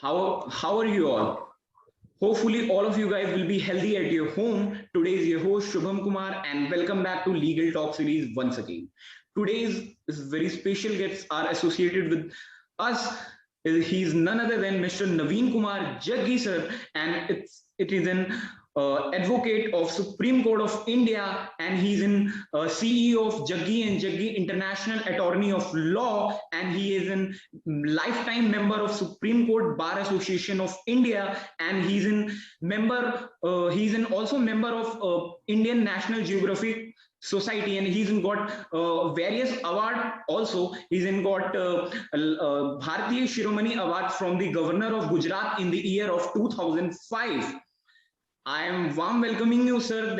How are you all? Hopefully all of you guys will be healthy at your home. Today is your host Shubham Kumar and welcome back to Legal Talk series once again. Today's very special guests are associated with us. He's none other than Mr. Navin Kumar Jaggi sir, and it is an advocate of Supreme Court of India, and he's in CEO of Jaggi and Jaggi International Attorney of Law, and he is a lifetime member of Supreme Court Bar Association of India, and he's an also member of Indian National Geographic Society, and he's got various awards also. He's got Bharatiya Shiromani Award from the Governor of Gujarat in the year of 2005. I am warm welcoming you, sir,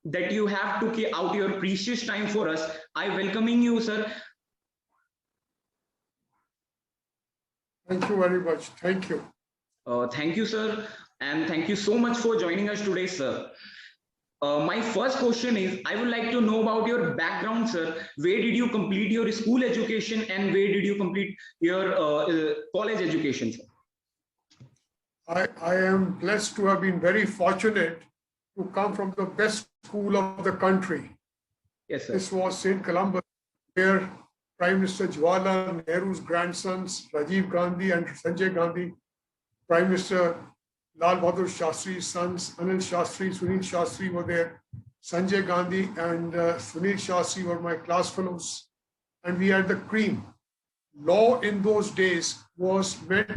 that you have took out your precious time for us. I welcoming you, sir. Thank you very much. Thank you. Thank you, sir. And thank you so much for joining us today, sir. My first question is, I would like to know about your background, sir. Where did you complete your school education and where did you complete your college education, sir? I am blessed to have been very fortunate to come from the best school of the country. Yes, sir. This was St. Columbus, where Prime Minister Jawaharlal Nehru's grandsons, Rajiv Gandhi and Sanjay Gandhi, Prime Minister Lal Bahadur Shastri's sons, Anil Shastri, Sunil Shastri were there. Sanjay Gandhi and Sunil Shastri were my class fellows. And we had the cream. Law in those days was meant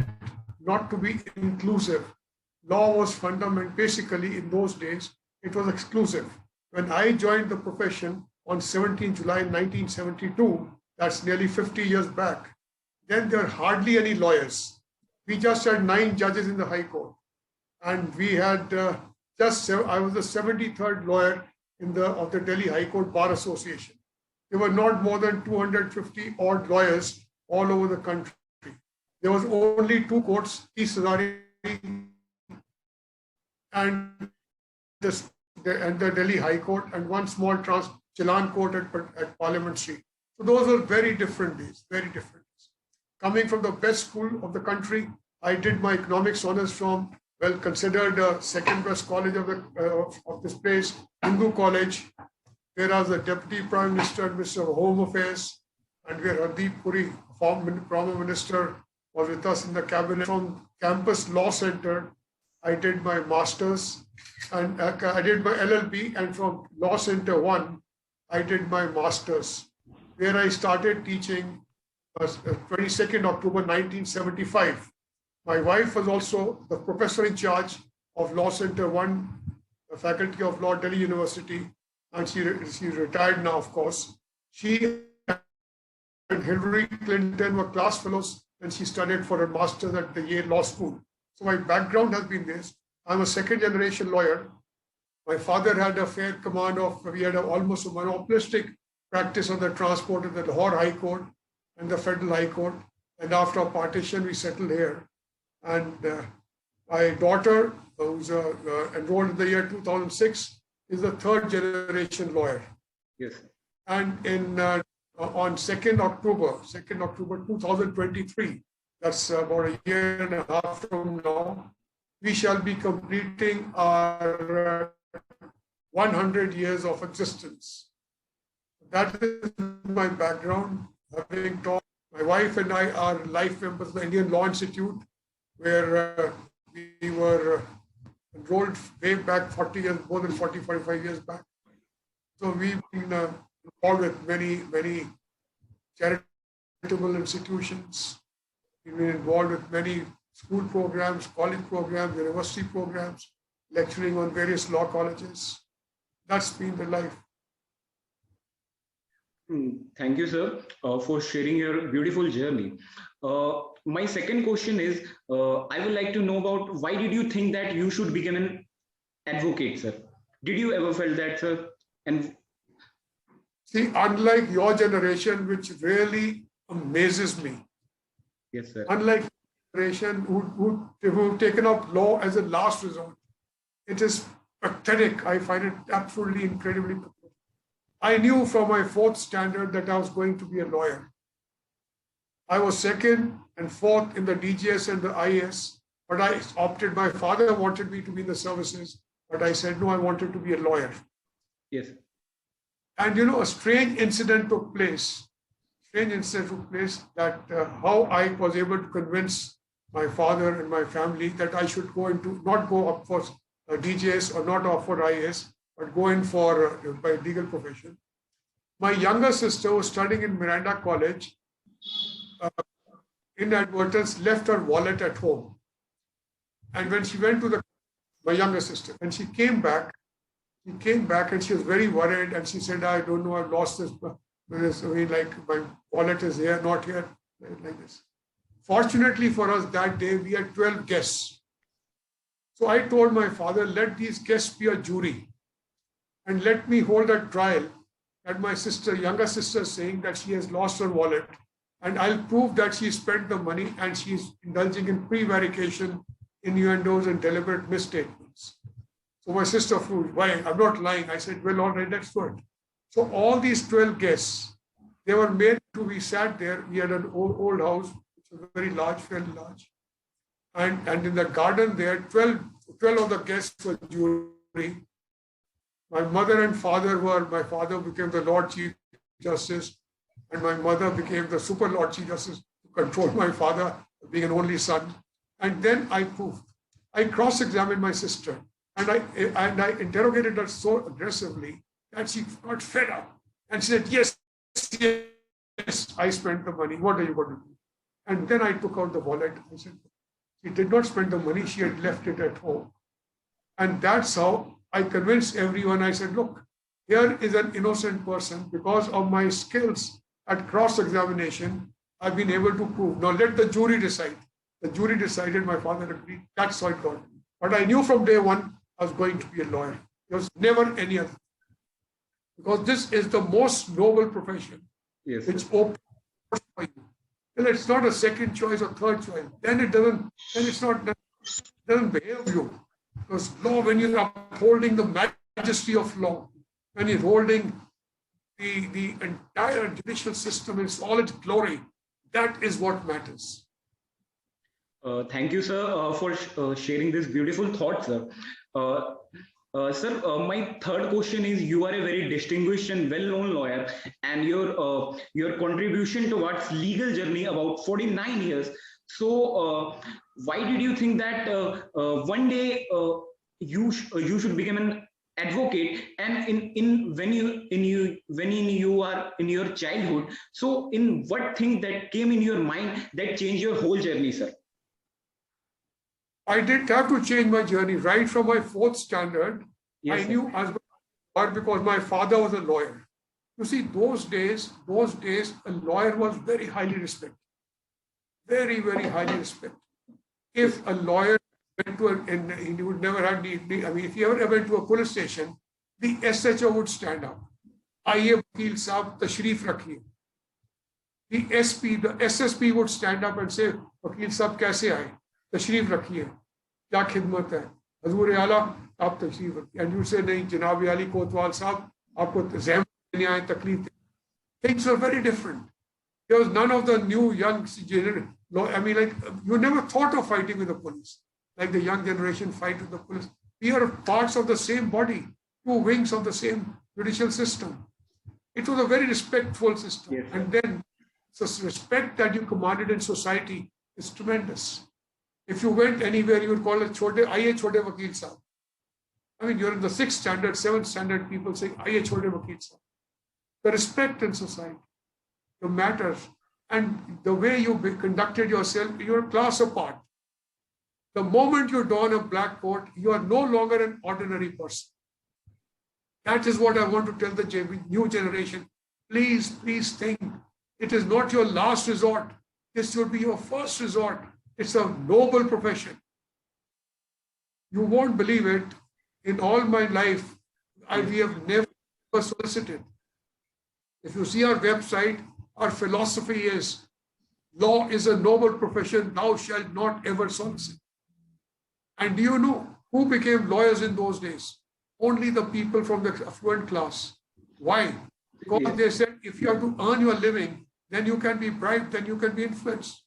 not to be inclusive. Law was fundamental. Basically, in those days, it was exclusive. When I joined the profession on 17 July 1972, that's nearly 50 years back, then there were hardly any lawyers. We just had 9 judges in the High Court. And we had I was the 73rd lawyer of the Delhi High Court Bar Association. There were not more than 250 odd lawyers all over the country. There was only 2 courts, East Hazari and the Delhi High Court, and 1 small Challan court at Parliament Street. So those were very different days, very different days. Coming from the best school of the country, I did my economics honors from, well, considered the second best college of this place, Hindu College, where I was the Deputy Prime Minister and Minister of Home Affairs, and where Hardeep Puri, former minister, was with us in the cabinet. From Campus Law Center, I did my master's, and I did my LLB, and from Law Center 1, I did my master's, where I started teaching 22nd October 1975. My wife was also the professor in charge of Law Center 1, the Faculty of Law, Delhi University, and she retired now, of course. She and Hillary Clinton were class fellows, and she studied for a master's at the Yale Law School. So my background has been this. I'm a second-generation lawyer. My father had a fair command of, we had almost a monopolistic practice on the transport of the Lahore High Court and the Federal High Court. And after partition, we settled here. And my daughter, who's enrolled in the year 2006, is a 3rd-generation lawyer. Yes. And on 2nd October 2023, that's about a year and a half from now, we shall be completing our 100 years of existence. That is my background. Having taught, my wife and I are life members of the Indian Law Institute, where we were enrolled way back 40 years, more than 40, 45 years back. So we've been involved with many charitable institutions. We've been involved with many school programs, college programs, university programs, lecturing on various law colleges. That's been the life. Thank you, sir, for sharing your beautiful journey. My second question is, I would like to know about why did you think that you should become an advocate, sir? Did you ever felt that, sir? And see, unlike your generation, which really amazes me. Yes, sir. Unlike generation who've taken up law as a last resort, it is pathetic. I find it absolutely incredibly pathetic. I knew from my 4th standard that I was going to be a lawyer. I was 2nd and 4th in the DGS and the IAS, but I opted. My father wanted me to be in the services, but I said, no, I wanted to be a lawyer. Yes. And a strange incident took place. That how I was able to convince my father and my family that I should not go up for DJS or not opt for IAS, but go in for my legal profession. My younger sister was studying in Miranda College. Inadvertence left her wallet at home. And when she went to my younger sister, and she came back and she was very worried. And she said, I don't know, I've lost this. Like my wallet is here, not here, like this. Fortunately for us that day, we had 12 guests. So I told my father, let these guests be a jury and let me hold a trial at my younger sister saying that she has lost her wallet, and I'll prove that she spent the money and she's indulging in prevarication, innuendos, and deliberate misstatements. So my sister proved, why? I'm not lying. I said, well, all right, let's do it. So all these 12 guests, they were made to, we sat there. We had an old house, which was very large, fairly large. And in the garden there, 12 of the guests were jury. My mother and father my father became the Lord Chief Justice, and my mother became the Super Lord Chief Justice to control my father, being an only son. And then I proved. I cross-examined my sister, and I interrogated her so aggressively that she got fed up. And she said, yes, I spent the money. What are you going to do? And then I took out the wallet. I said, she did not spend the money. She had left it at home. And that's how I convinced everyone. I said, look, here is an innocent person. Because of my skills at cross-examination, I've been able to prove. Now let the jury decide. The jury decided, my father agreed. That's how it got. But I knew from day one I was going to be a lawyer. There was never any other. Because this is the most noble profession. Yes. Which opens for you. Well, it's not a second choice or third choice. Then it doesn't behave you. Because law, when you're upholding the majesty of law, when you're holding the entire judicial system in all its glory, that is what matters. Thank you, sir, for sharing this beautiful thought, sir. Sir, my third question is, you are a very distinguished and well-known lawyer, and your contribution towards legal journey about 49 years. So why did you think that one day you should become an advocate, and when you are in your childhood? So in what thing that came in your mind that changed your whole journey, sir? I didn't have to change my journey. Right from my 4th standard, yes, I knew I was going to, because my father was a lawyer. You see, those days, a lawyer was very highly respected. Very, very highly respected. If a lawyer went to and he would never have need, I mean, if he ever went to a police station, the SHO would stand up. Aiye Vakil Saab, Tashrif Rakhiye. The SP, the SSP would stand up and say, Vakil Saab, kaise aaye? तशरीफ रखिए, क्या खिदमत है, हजूर आला आप तशरीफ रखिए. And you say, नहीं जनाब अली कोतवाल साहब आपको ज़हमत देने आए, तकलीफ. Things were very different. There was none of the new young generation. I mean, like, you never thought of fighting with the police, like the young generation fight with the police. We are parts of the same body, 2 wings of the same judicial system. It was a very respectful system. Yes. And then the respect that you commanded in society is tremendous. If you went anywhere, you would call it Chote Vakil Sahab. I mean, you're in the 6th standard, 7th standard, people saying, Aiye Chote Vakil Sahab. The respect in society, the matters, and the way you conducted yourself, you're a class apart. The moment you don a black coat, you are no longer an ordinary person. That is what I want to tell the new generation. Please, please think. It is not your last resort. This should be your first resort. It's a noble profession. You won't believe it. In all my life, we have never solicited. If you see our website, our philosophy is, law is a noble profession, thou shalt not ever solicit. And do you know who became lawyers in those days? Only the people from the affluent class. Why? Because they said, if you have to earn your living, then you can be bribed, then you can be influenced.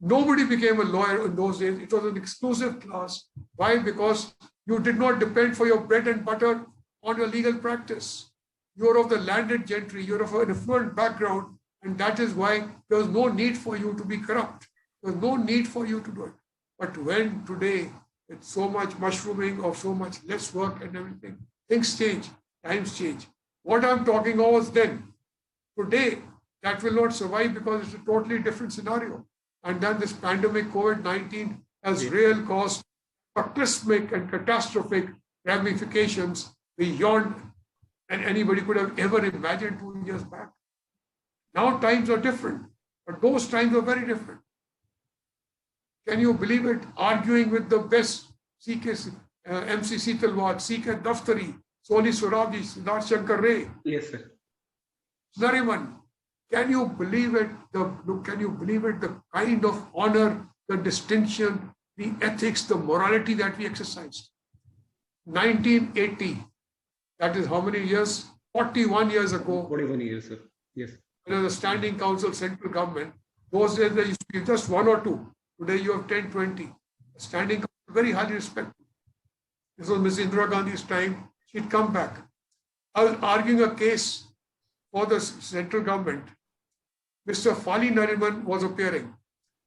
Nobody became a lawyer in those days. It was an exclusive class. Why? Because you did not depend for your bread and butter on your legal practice. You're of the landed gentry, you're of an affluent background, and that is why there was no need for you to be corrupt. There was no need for you to do it. But when today it's so much mushrooming of so much less work and everything, things change, times change. What I'm talking about was then. Today, that will not survive because it's a totally different scenario. And then this pandemic COVID-19 has real caused cataclysmic and catastrophic ramifications beyond and anybody could have ever imagined 2 years back. Now times are different, but those times are very different. Can you believe it? Arguing with the best CK, MC Sitalwat, CK Daftari, Soli Surabi, Siddharth Shankar Ray. Yes, sir. Nariman, can you believe it? Can you believe it? The kind of honor, the distinction, the ethics, the morality that we exercised. 1980, that is how many years? 41 years ago. 41 years, sir. Yes. When the standing council, central government, those days there used to be just one or two. Today you have 10, 20. The standing council, very highly respected. This was Ms. Indira Gandhi's time. She'd come back. I was arguing a case for the central government. Mr. Fali Nariman was appearing,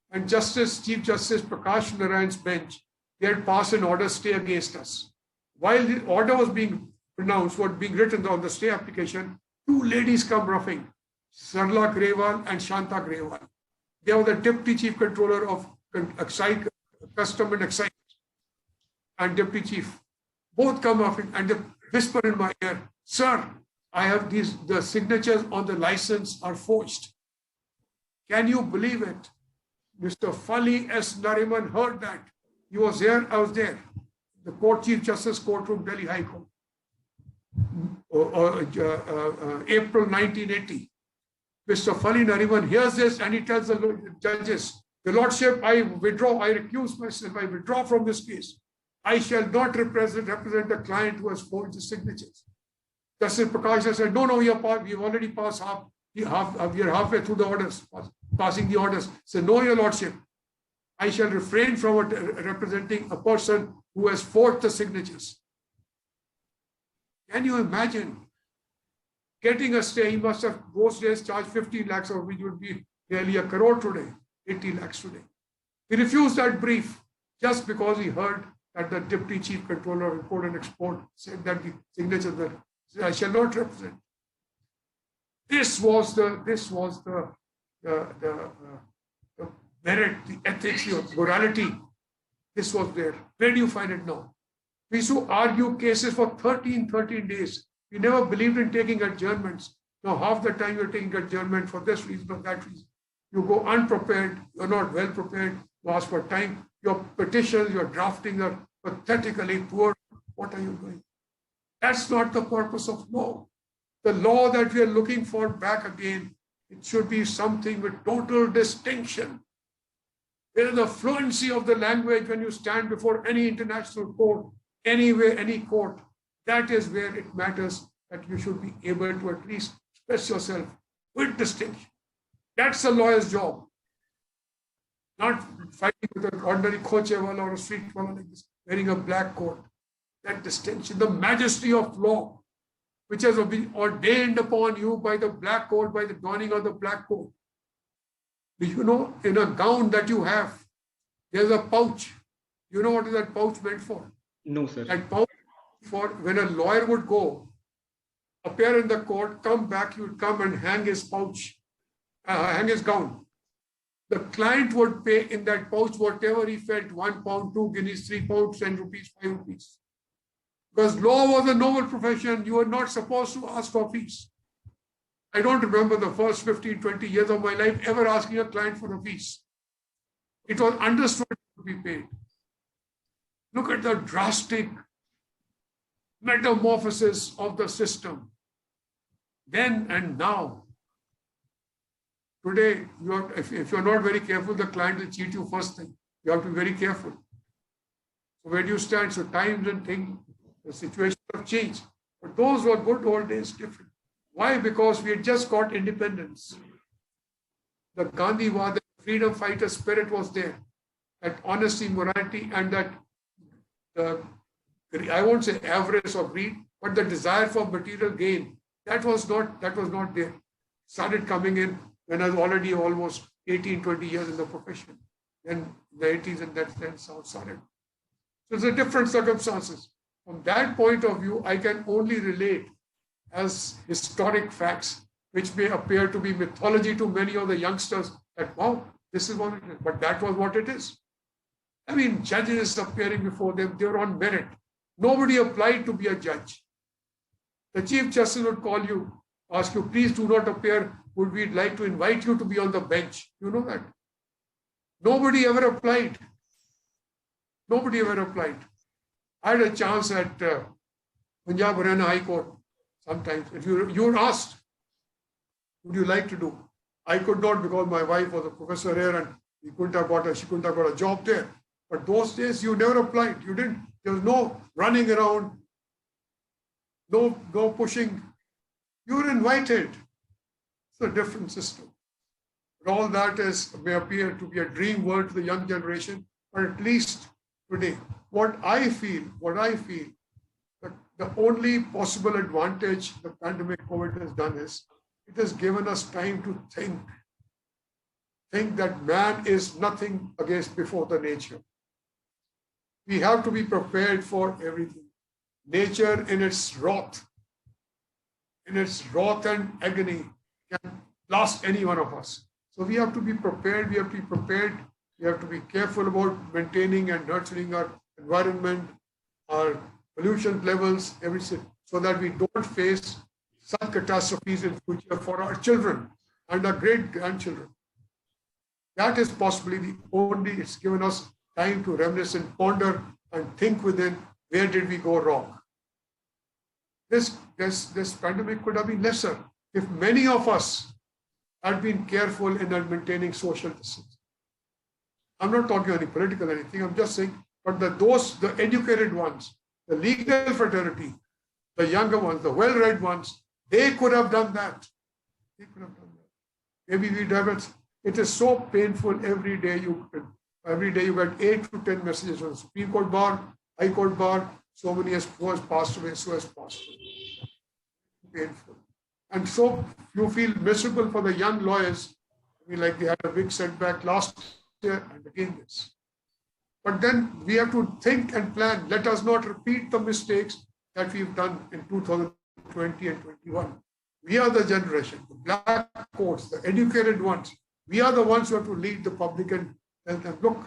and Chief Justice Prakash Narayan's bench, they had passed an order stay against us. While the order was being pronounced, what being written on the stay application, two ladies come roughing, Sarla Grewal and Shanta Grewal. They were the Deputy Chief Controller of Custom and Excise and Deputy Chief. Both come roughing and they whisper in my ear, "Sir, I have the signatures on the license are forged." Can you believe it? Mr. Fali S. Nariman heard that. He was there, I was there. The Court Chief Justice Courtroom, Delhi High Court. April 1980. Mr. Fali Nariman hears this and he tells the judges, "Your Lordship, I withdraw, I recuse myself, I withdraw from this case. I shall not represent a client who has forged the signatures." Justice Prakash said, "No, we've already passed we are halfway through the orders, passing the orders." Said, "No, Your Lordship, I shall refrain from representing a person who has forged the signatures." Can you imagine getting a stay? He must have those days charged 15 lakhs, or which would be nearly a crore today, 80 lakhs today. He refused that brief just because he heard that the Deputy Chief Controller of Import and Export said that the signatures were, "I shall not represent." This was the merit, the ethics, the morality. This was there. Where do you find it now? We used to argue cases for 13 days. We never believed in taking adjournments. Now half the time you're taking adjournment for this reason or that reason. You go unprepared, you're not well prepared, you ask for time. Your petitions, your drafting are pathetically poor. What are you doing? That's not the purpose of law. The law that we are looking for back again, it should be something with total distinction. There is a fluency of the language when you stand before any international court, anywhere, any court. That is where it matters that you should be able to at least express yourself with distinction. That's a lawyer's job. Not fighting with an ordinary khochewala or a street wala like this, wearing a black coat. That distinction, the majesty of law, which has been ordained upon you by the black coat, by the donning of the black coat. Do you know, in a gown that you have, there's a pouch. You know what is that pouch meant for? No, sir. That pouch for when a lawyer would go, appear in the court, come back, he would come and hang his pouch, hang his gown. The client would pay in that pouch whatever he felt, £1, 2 guineas, 3 pounds, 10 rupees, 5 rupees. Because law was a noble profession, you were not supposed to ask for fees. I don't remember the first 15, 20 years of my life ever asking a client for a fees. It was understood to be paid. Look at the drastic metamorphosis of the system. Then and now. Today, if you're not very careful, the client will cheat you first thing. You have to be very careful. So where do you stand? So times and things, the situation have changed. But those were good old days different. Why? Because we had just got independence. The Gandhiwad freedom fighter spirit was there, that honesty, morality, and that I won't say avarice or greed, but the desire for material gain, that was not there. Started coming in when I was already almost 18, 20 years in the profession. Then the 80s, and that then started. So it's a different circumstances. From that point of view, I can only relate as historic facts, which may appear to be mythology to many of the youngsters, that, wow, this is what it is. But that was what it is. I mean, judges appearing before them, they were on merit. Nobody applied to be a judge. The Chief Justice would call you, ask you, please do not appear. Would we like to invite you to be on the bench? You know that. Nobody ever applied. Nobody ever applied. I had a chance at Punjab Haryana High Court sometimes. If you were asked, would you like to do? I could not, because my wife was a professor here and she couldn't have got a job there. But those days you never applied. You didn't. There was no running around, no pushing. You were invited. It's a different system. But all that may appear to be a dream world to the young generation. But at least today, what I feel, that the only possible advantage the pandemic COVID has done is it has given us time to think that man is nothing before the nature. We have to be prepared for everything. Nature in its wrath and agony can blast any one of us. So we have to be prepared. We have to be careful about maintaining and nurturing our environment, our pollution levels, everything, so that we don't face such catastrophes in future for our children and our great-grandchildren. That is possibly it's given us time to reminisce and ponder and think within, where did we go wrong? This pandemic could have been lesser if many of us had been careful in maintaining social distance. I'm not talking any political anything, I'm just saying, but the educated ones, the legal fraternity, the younger ones, the well-read ones, they could have done that. Maybe we'd have it. It is so painful every day you get 8 to 10 messages from the Supreme Court bar, High Court bar, so many has passed away, so has passed away. Painful. And so you feel miserable for the young lawyers. I mean, like they had a big setback last year and again this. But then we have to think and plan. Let us not repeat the mistakes that we've done in 2020 and 21. We are the generation, the black coats, the educated ones. We are the ones who have to lead the public and tell them, look,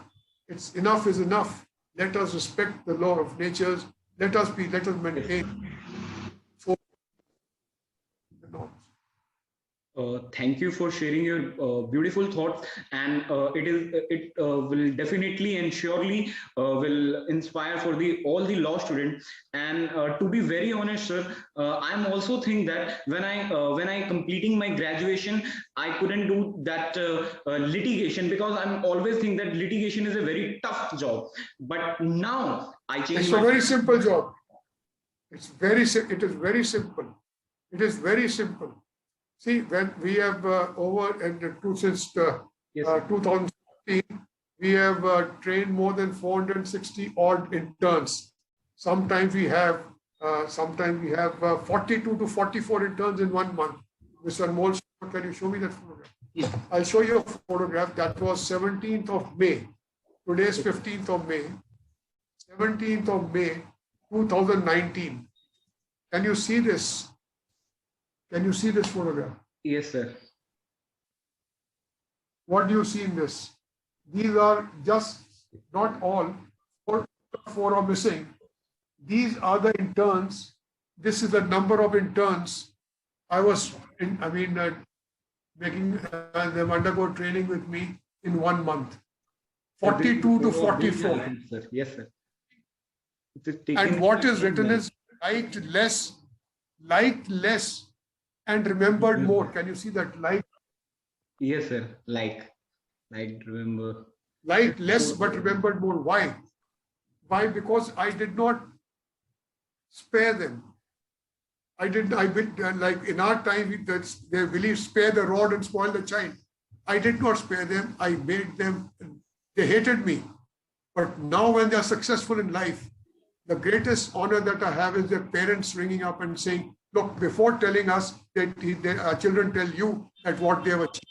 enough is enough. Let us respect the law of nature. Let us maintain. Thank you for sharing your beautiful thoughts, and it will definitely and surely will inspire for all the law students. And to be very honest, sir, I'm also think that when I completing my graduation, I couldn't do that litigation, because I'm always think that litigation is a very tough job. But now I changed. It's a very simple job. It is very simple. It is very simple. See, when we have since 2015, we have trained more than 460 odd interns. Sometimes we have 42 to 44 interns in 1 month. Mr. Anmol, can you show me that photograph? Yes. I'll show you a photograph. That was 17th of May. Today is 15th of May. 17th of May, 2019. Can you see this? Can you see this photograph? Yes, sir. What do you see in this? These are just not all. Four are missing. These are the interns. This is the number of interns I was making them undergo training with me in 1 month. 42 to 44. Yes, sir. And what is written is liked less and remembered more. Can you see that? Yes, sir. Remember. Liked less but remembered more. Why? Why? Because I did not spare them. Like in our time, they believe spare the rod and spoil the child. I did not spare them. I made them, they hated me. But now when they are successful in life, the greatest honor that I have is their parents ringing up and saying, look, before telling us, our children tell you that what they have achieved.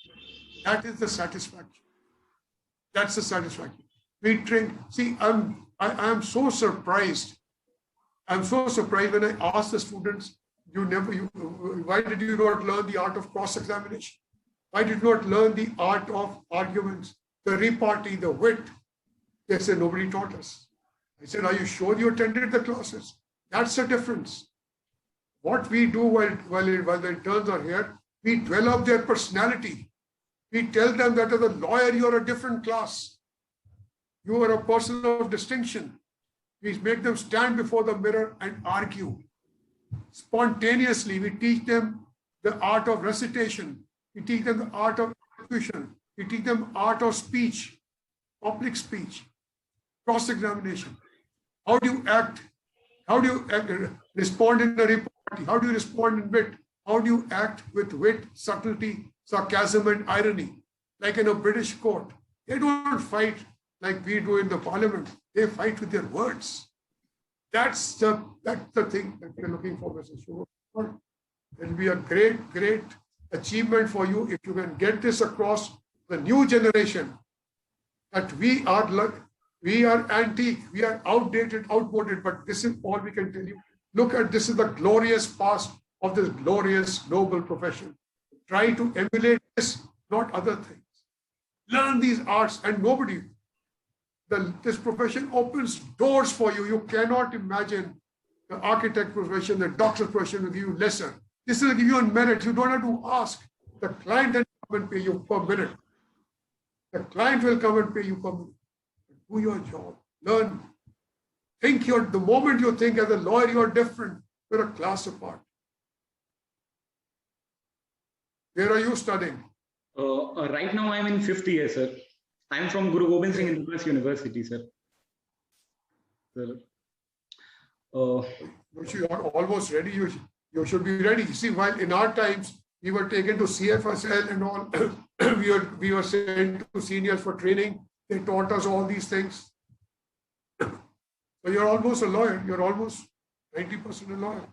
That is the satisfaction. That's the satisfaction. We drink. See, I am so surprised. I'm so surprised when I ask the students, why did you not learn the art of cross-examination? Why did you not learn the art of arguments, the repartee, the wit? They say, nobody taught us. I said, are you sure you attended the classes? That's the difference. What we do while the interns are here, we develop their personality. We tell them that as a lawyer, you're a different class. You are a person of distinction. We make them stand before the mirror and argue. Spontaneously, we teach them the art of recitation. We teach them the art of elocution. We teach them art of speech, public speech, cross-examination. How do you act? How do you respond in a repartee? How do you respond in wit? How do you act with wit, subtlety, sarcasm, and irony? Like in a British court, they don't fight like we do in the parliament. They fight with their words. That's the thing that we're looking for, Mr. Shubham. It will be a great, great achievement for you if you can get this across the new generation that we are antique, we are outdated, outmoded, but this is all we can tell you. Look at this is the glorious past of this glorious noble profession. Try to emulate this, not other things. Learn these arts and nobody. This profession opens doors for you. You cannot imagine the architect profession, the doctor profession will give you lesser. This will give you on merit. You don't have to ask. The client then come and pay you per minute. The client will come and pay you per minute. Do your job. Learn. The moment you think as a lawyer, you're different. You're a class apart. Where are you studying? Right now, I'm in 5th year, sir. I'm from Guru Gobind Singh University, sir. You are almost ready. You should be ready. See, while in our times, we were taken to CFSL and all. we were sent to seniors for training. They taught us all these things. So you're almost a lawyer. You're almost 90% a lawyer.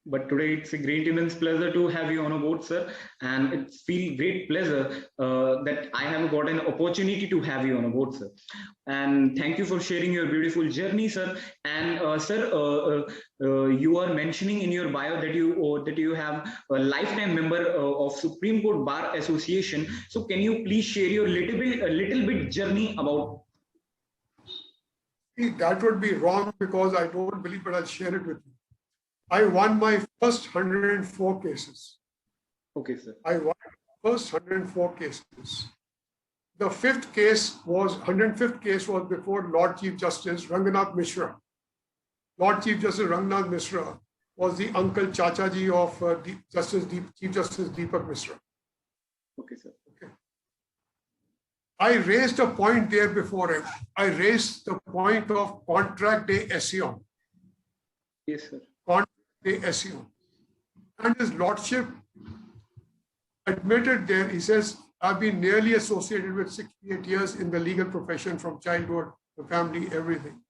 But today it's a great immense pleasure to have you on board, sir. And it's feel great pleasure that I have got an opportunity to have you on board, sir. And thank you for sharing your beautiful journey, sir. And sir, you are mentioning in your bio that you have a lifetime member of Supreme Court Bar Association. So can you please share your little bit journey about? That would be wrong because I don't believe, but I'll share it with you. I won my first 104 cases. Okay, sir. I won my first 104 cases. The 105th case was before Lord Chief Justice Ranganath Mishra. Lord Chief Justice Ranganath Mishra was the uncle Chachaji of Chief Justice Deepak Mishra. Okay, sir. Okay. I raised a point there before him. I raised the point of contract de ession. Yes, sir. And his lordship admitted there, he says, I've been nearly associated with 68 years in the legal profession from childhood, the family, everything.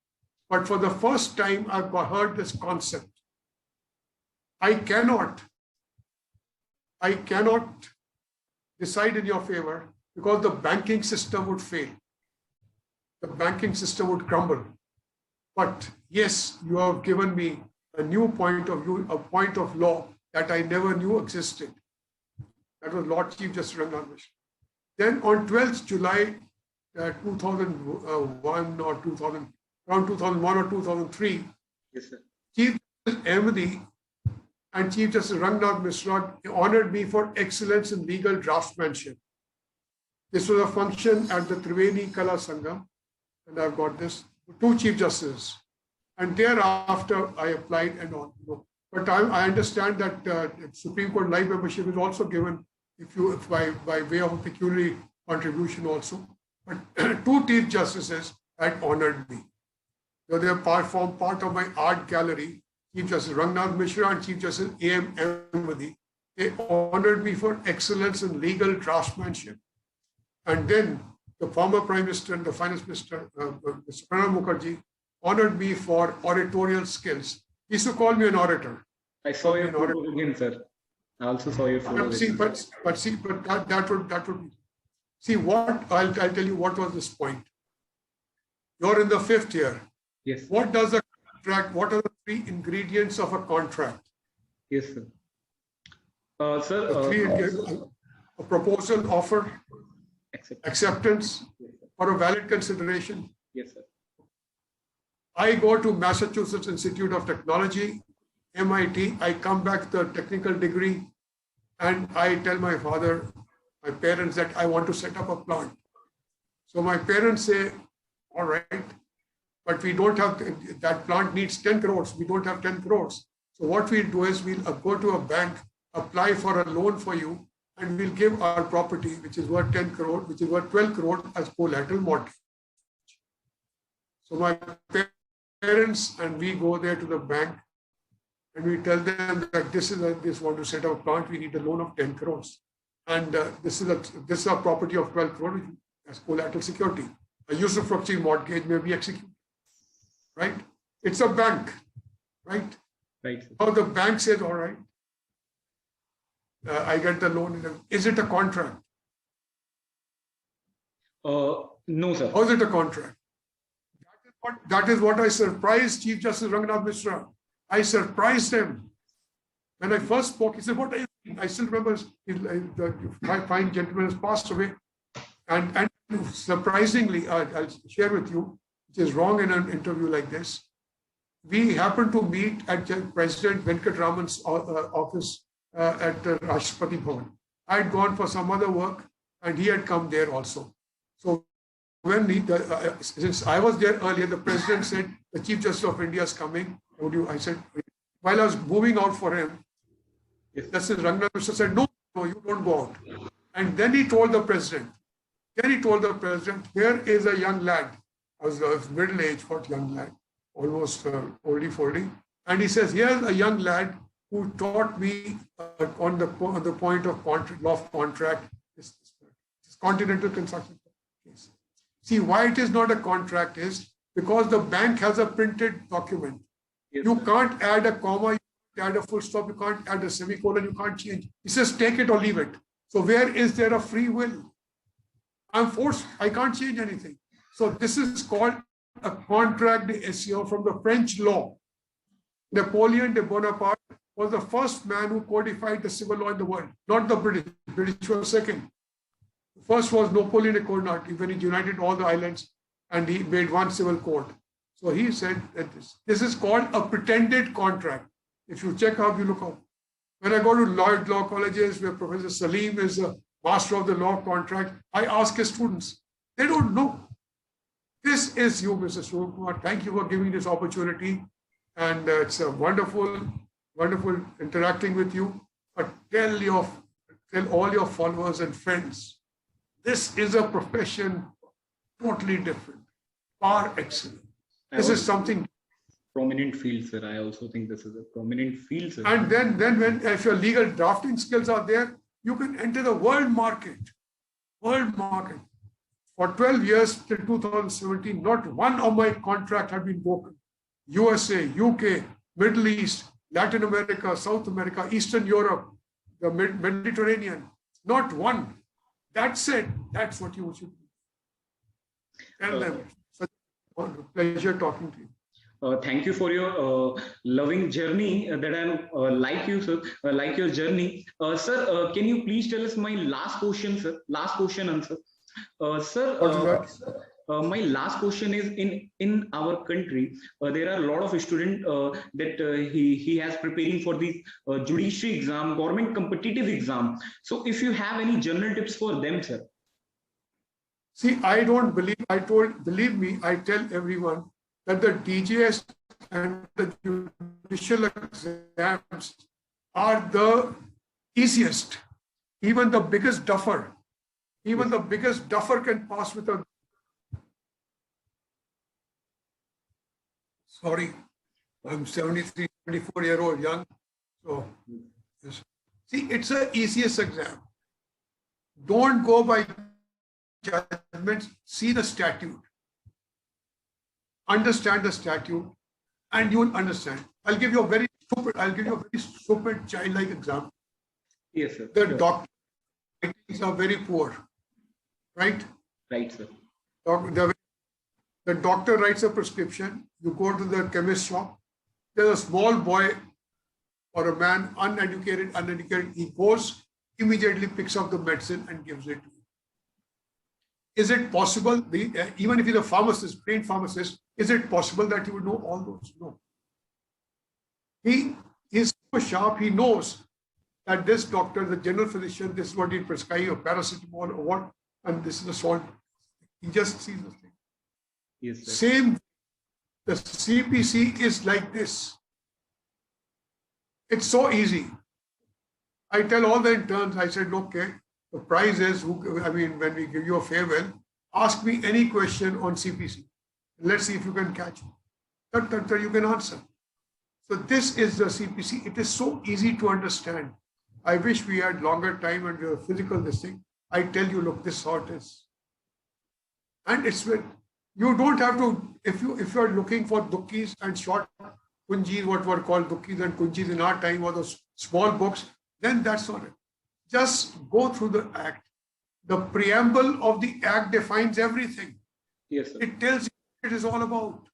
But for the first time, I've heard this concept. I cannot decide in your favor because the banking system would fail. The banking system would crumble. But yes, you have given me a new point of view, a point of law that I never knew existed. That was Lord Chief Justice Ranganath Mishra. Then on 12th July 2001 or 2000, around 2001 or 2003, yes, sir. Chief Justice Ahmadi and Chief Justice Ranganath Mishra honored me for excellence in legal draftsmanship. This was a function at the Triveni Kala Sangam, and I've got this, 2 Chief Justices. And thereafter, I applied and on. But I understand that Supreme Court life membership is also given by way of a pecuniary contribution also. But 2 Chief Justices had honored me. So they form part of my art gallery. Chief Justice Ranganath Mishra and Chief Justice A.M. Ahmadi. They honored me for excellence in legal draftsmanship. And then the former Prime Minister and the Finance Minister, Mr. Pranab Mukherjee, honored me for oratorial skills. He used to call me an orator. I saw your photo again, sir. I also saw your photo. That would be. See, what I'll tell you what was this point. You're in the 5th year. Yes. What does a contract? What are the 3 ingredients of a contract? Yes, sir. Sir, a proposal, offer, acceptance, yes, or a valid consideration. Yes, sir. I go to Massachusetts Institute of Technology, MIT. I come back with a technical degree, and I tell my father, my parents, that I want to set up a plant. So my parents say, all right, but we don't have, that plant needs 10 crores. We don't have 10 crores. So what we'll do is we'll go to a bank, apply for a loan for you, and we'll give our property, which is worth 10 crore, which is worth 12 crore as collateral mortgage. So my parents and we go there to the bank and we tell them that this want to set up a plant, we need a loan of 10 crores. And this is a property of 12 crore as collateral security. A usufructuary mortgage may be executed, right? It's a bank, right? Right. How the bank says, all right, I get the loan. Is it a contract? No, sir. How is it a contract? That is what I surprised Chief Justice Ranganath Mishra. I surprised him. When I first spoke, he said, what are you doing? I still remember the fine gentleman has passed away. And surprisingly, I'll share with you, which is wrong in an interview like this. We happened to meet at President Venkatraman's office at Rashtrapati Bhavan. I had gone for some other work and he had come there also. So when since I was there earlier, the president said, the Chief Justice of India is coming. I said, while I was moving out for him, Justice Ranganath Mishra said, no, you don't go out. And then he told the president, here is a young lad. I was middle-aged, what young lad, almost oldie-foldy. And he says, here's a young lad who taught me on the point of law of contract, this continental construction case. See, why it is not a contract is because the bank has a printed document. Yes, you can't add a comma, you can't add a full stop, you can't add a semicolon, you can't change. He says, take it or leave it. So where is there a free will? I'm forced, I can't change anything. So this is called a contract d'essence from the French law. Napoleon de Bonaparte was the first man who codified the civil law in the world, not the British. British was second. The first was Napoleon de Bonaparte, when he united all the islands and he made one civil code. So he said that this is called a pretended contract. If you check how you look up. When I go to law colleges where Professor Salim is a master of the law contract, I ask his students, they don't know. This is you, Mr. Shubham Kumar. Thank you for giving this opportunity. And it's a wonderful interacting with you. But tell all your followers and friends, this is a profession totally different, par excellence. This is something prominent field, sir. I also think this is a prominent field, sir. And then if your legal drafting skills are there, you can enter the world market. World market. For 12 years till 2017, not one of my contracts had been broken. USA, UK, Middle East, Latin America, South America, Eastern Europe, the Mediterranean, not one. That's it. That's what you should do. Tell them. Such a pleasure talking to you. Thank you for your loving journey that I'm like you, sir, like your journey. Sir, can you please tell us my last question, sir? Last question answer. Sir, my last question is in our country, there are a lot of students that he has preparing for the judiciary exam, government competitive exam. So if you have any general tips for them, sir. See, I don't believe, believe me, I tell everyone that the DJS and the judicial exams are the easiest. Even the biggest duffer, can pass with a, sorry, I'm 73, 24-year-old young. So, see, it's the easiest exam. Don't go by judgments, see the statute, understand the statute, and you will understand. I'll give you a very stupid childlike example. Yes, sir. The doctor writings are very poor, right? Right, sir. The doctor writes a prescription. You go to the chemist shop. There's a small boy or a man, uneducated, he goes, immediately picks up the medicine and gives it to you. Is it possible, even if he's a pharmacist, trained pharmacist, is it possible that he would know all those? No. He is so sharp, he knows that this doctor, the general physician, this is what he prescribes, or paracetamol or what, and this is the salt. He just sees the thing. Yes, sir. Same, the CPC is like this. It's so easy. I tell all the interns, I said, okay, the prize is, when we give you a farewell, ask me any question on CPC. Let's see if you can catch it. You can answer. So this is the CPC. It is so easy to understand. I wish we had longer time and physical this thing. I tell you, look, this is how it is. And it's when you don't have to, if you are looking for dukkis and short kunjis, what were called dukkis and kunjis in our time, or those small books, then that's not it. Just go through the act. The preamble of the act defines everything. Yes, sir. It tells you what it is all about.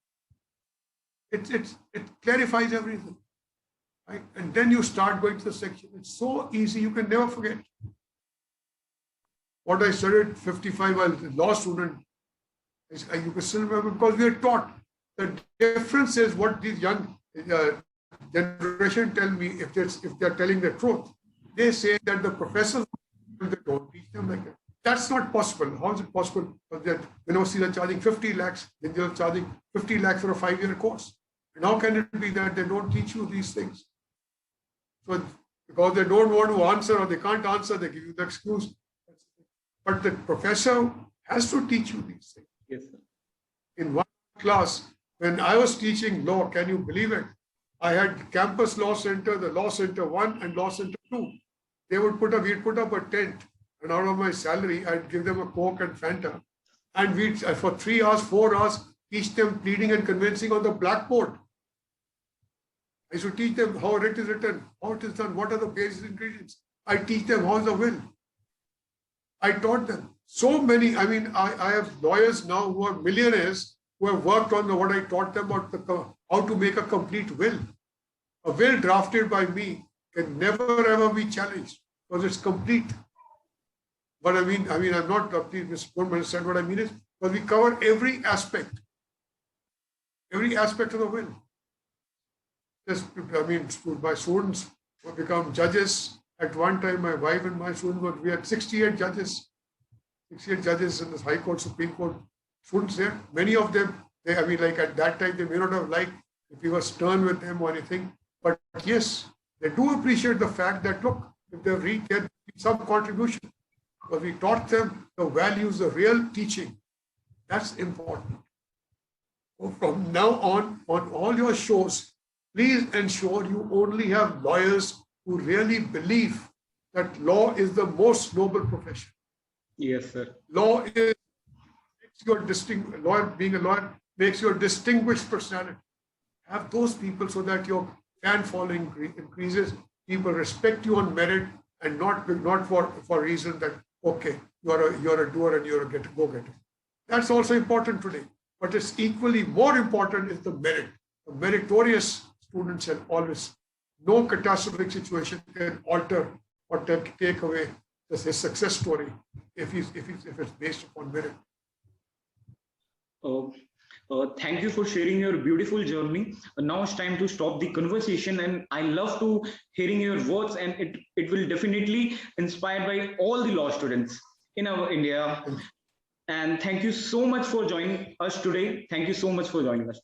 It clarifies everything. Right? And then you start going to the section. It's so easy, you can never forget. What I studied 55 as a law student, you can still remember, because we are taught. The difference is what these young generation tell me, if they're telling the truth. They say that the professors, they don't teach them like that. That's not possible. How is it possible that universities are charging 50 lakhs, then they're charging 50 lakhs for a 5-year course? And how can it be that they don't teach you these things? So because they don't want to answer or they can't answer, they give you the excuse. But the professor has to teach you these things. Yes, sir. In one class, when I was teaching law, can you believe it? I had campus law center, the law center 1 and law center 2. We'd put up a tent, and out of my salary, I'd give them a Coke and Fanta. And we'd, for 3 hours, 4 hours, teach them pleading and conveyancing on the blackboard. I should teach them how it is written, how it is done, what are the basic ingredients. I teach them how is the will. I taught them. So many, I have lawyers now who are millionaires who have worked on what I taught them about how to make a complete will. A will drafted by me can never ever be challenged because it's complete. But I'm not, please, Mr. Don't understand what I mean is, because we cover every aspect of the will. My students will become judges. At one time, my wife and my students, we had 68 judges. 68 judges in this High Court, Supreme Court. Students there, many of them, at that time, they may not have liked if we were stern with them or anything. But yes, they do appreciate the fact that, look, if they read, get some contribution. Because we taught them the values, the real teaching. That's important. So from now on all your shows, please ensure you only have lawyers who really believe that law is the most noble profession. Yes, sir. Law is being a lawyer makes you a distinguished personality. Have those people so that your fan following increases. People respect you on merit and not for reason that, okay, you're a doer and you're a go-getter. That's also important today. But it's equally more important is the merit. The meritorious students and always, no catastrophic situation can alter or take away his success story if it's based upon merit. Thank you for sharing your beautiful journey. Now it's time to stop the conversation, and I love to hearing your words, and it will definitely inspire by all the law students in our India. And thank you so much for joining us today. Thank you so much for joining us.